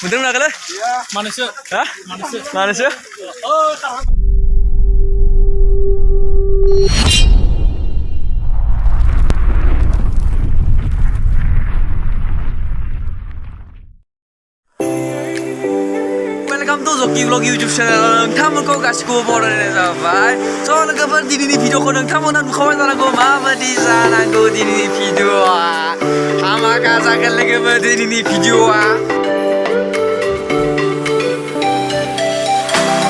Bener nggak kalian? Iya. Manusia. Hah? Manusia. Manusia? Oh, taruh. Welcome to Jokky Vlog YouTube channel. नोंथांमोनखौ गासिखौबो बरायनाय जाबाय। स' लोगोफोर दिनैनि भिडिअखौ नोंथांमोना नुखाबाय जानांगौ माबायदि जानांगौ दिनैनि भिडिअआ। हामाका जागोन लोगोफोर दिनैनि भिडिअआ।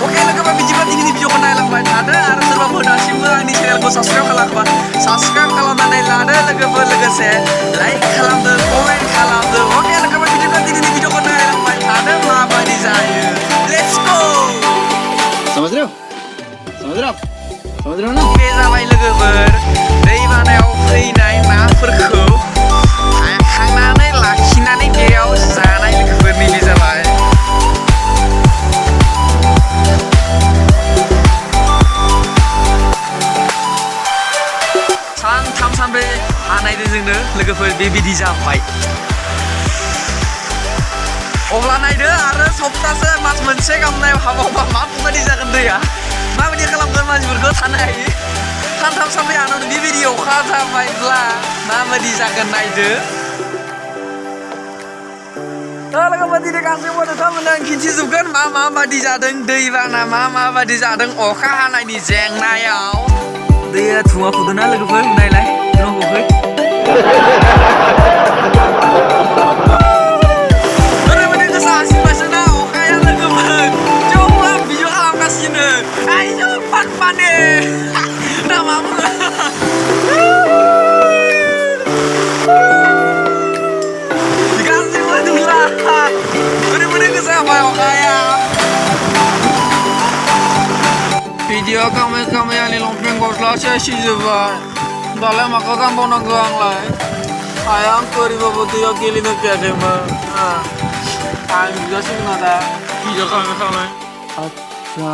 Oke लोगोफोर बिदिब्ला दिनैनि भिडिअखौ नायलांबाय थादो आरो सोरबाफोर दासिमबो आंनि चेनेलखौ साबस्क्राइब खालामाखैबा साबस्क्राइब खालामनानै लादो लोगोफोर लोगोसे लाइक खालामदो कमेन्ट खालामदो। Oke लोगोफोर बिदिब्ला दिनैनि भिडिअखौ नायलांबाय थादो माबायदि जायो। Let's go! Samudra? Samudra? Samudra ना? बे जाबाय लोगोफोर दैबानायाव फैनाय नाफोरखौ हाखांनानै लाखिनानै बेयाव जानाय लोगोफोर नैबे जाबाय। सानथाम सानब्रै हानायजों जोंनो लोगोफोर बेबायदि जाबाय। अब्ला नायदो आरो सप्तासे मास मोनसे गाहाम हाबावबा माबायदि जागोन दैया माबायदि खालामगोन मानसिफोरखौ थानो हायो। सानथाम सानब्रै हानानै बेबायदि अखा जाबायब्ला माबायदि जागोन नायदो। लोगोफोर दिनै गासैबो नोंथांमोननो आं खिन्थिजोबगोन माबायदि जादों दैबाना माबायदि जादों अखा हानायनि जेंनायाव। दैया धुङा खुदोंना लोगोफोर नायलाय धुङा ओरैबायदि गोसा हासिनगासिनो अखाया लोगोफोर जौआ भिडिअ खालामगासिनो आइजो पानपाने नामाबो गासैबो नुला ओरैबायदि गोसा हाबाय अखाया। भिडिअ खालामै खालामै आंनि लंपेन्ट गस्ला सेसिजोब्बाय दालाय माखौ गानबावनांगौ आंलाय। आं ओरैबाबो दैयाव गेलेनो फैयाखैमोन आं बिगासिनो दा भिडिअ खालामै खालामै। आच्छा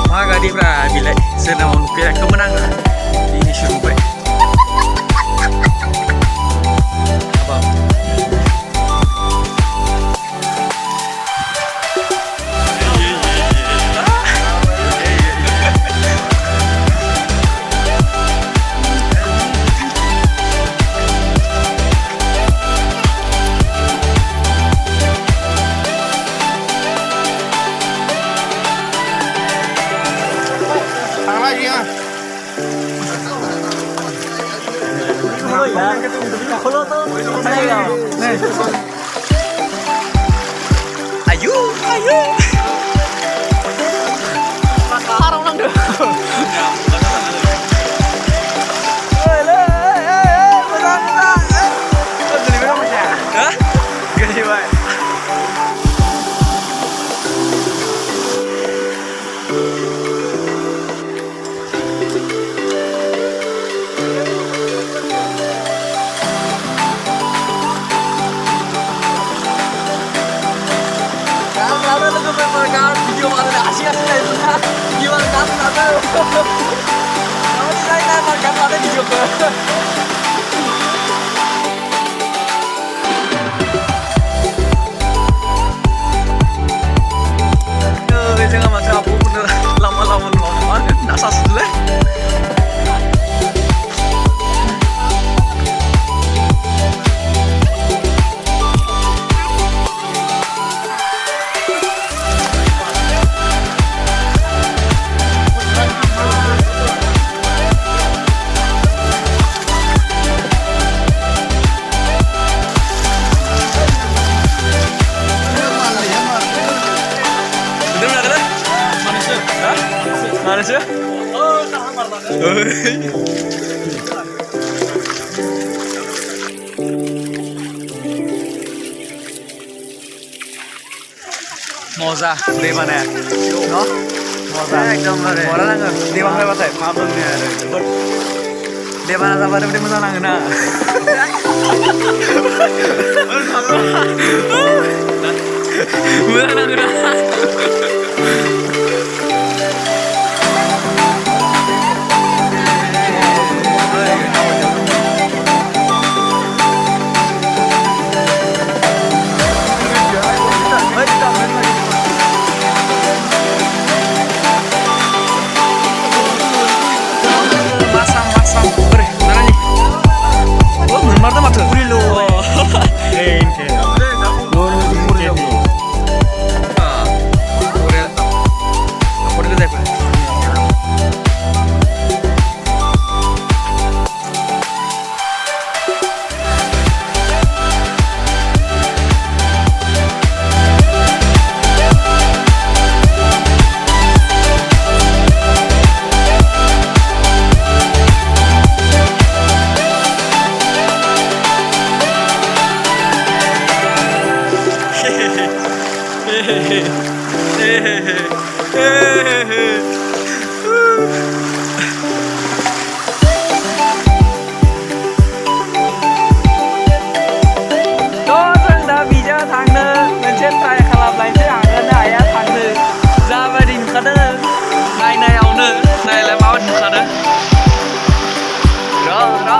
मा गारिफ्रा बिलाय जोंनाव नुफेराखैमोन आङो दिनैसो नुबाय। Ayo, ayo. Parang lang deh. Hah? Gede banget. Video mana asik-asik itu lah. Gimana kamu tahu? Kamu tidak ingat kan ada video ke? Jangan macam apa pun lama-lama nak sas dulu. Mana sih? Oh, kamar banget. Moza, di mana ya? No? Moza. Ekdom lah deh. Orang nggak? Di mana lewat ya? Maaf nih ada. Di mana sabar di mana nggak na? Mana nggak? जों दा बिजों थांनो मोनसे ट्राइ खालामनायसै हागोन ना हाया थांनो जाबायदि नुखादों नायनायावनो नायलाय माबायदि नुखादों र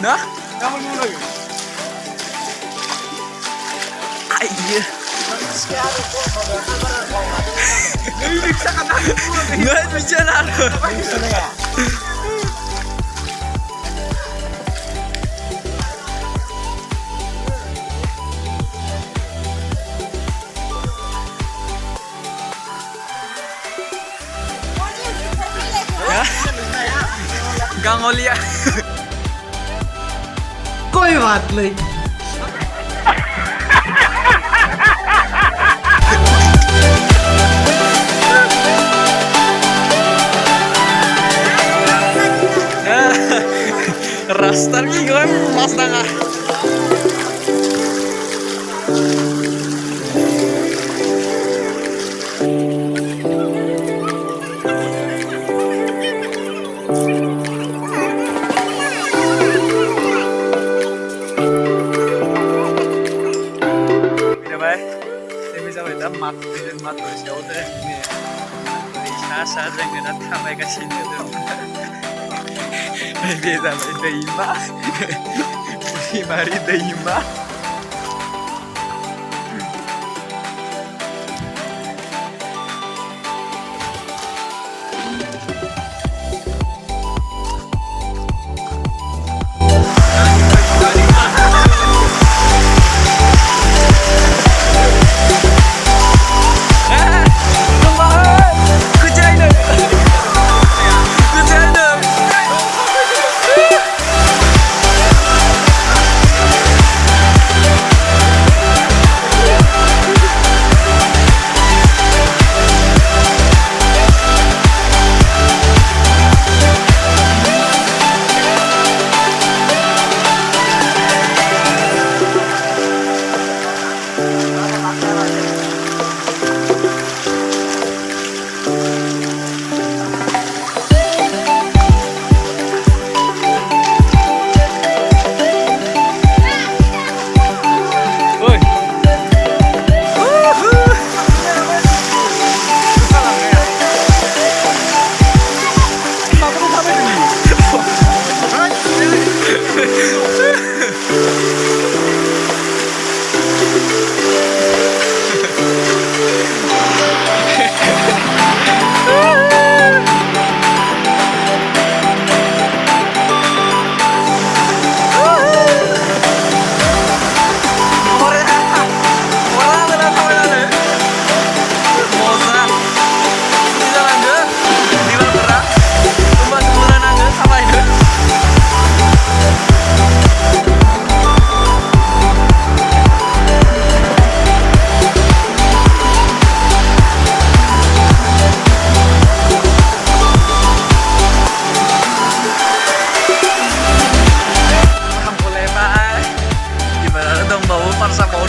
Nah, Kamu mau lagi? iya. Nggak bicara. Gangolia. कोई बात नहीं Rastar ki gue pas tengah. Mat siyaw deh ini. Saya dengan tamai kasih itu. Dia sampai terima. Mari terima. Parsa mau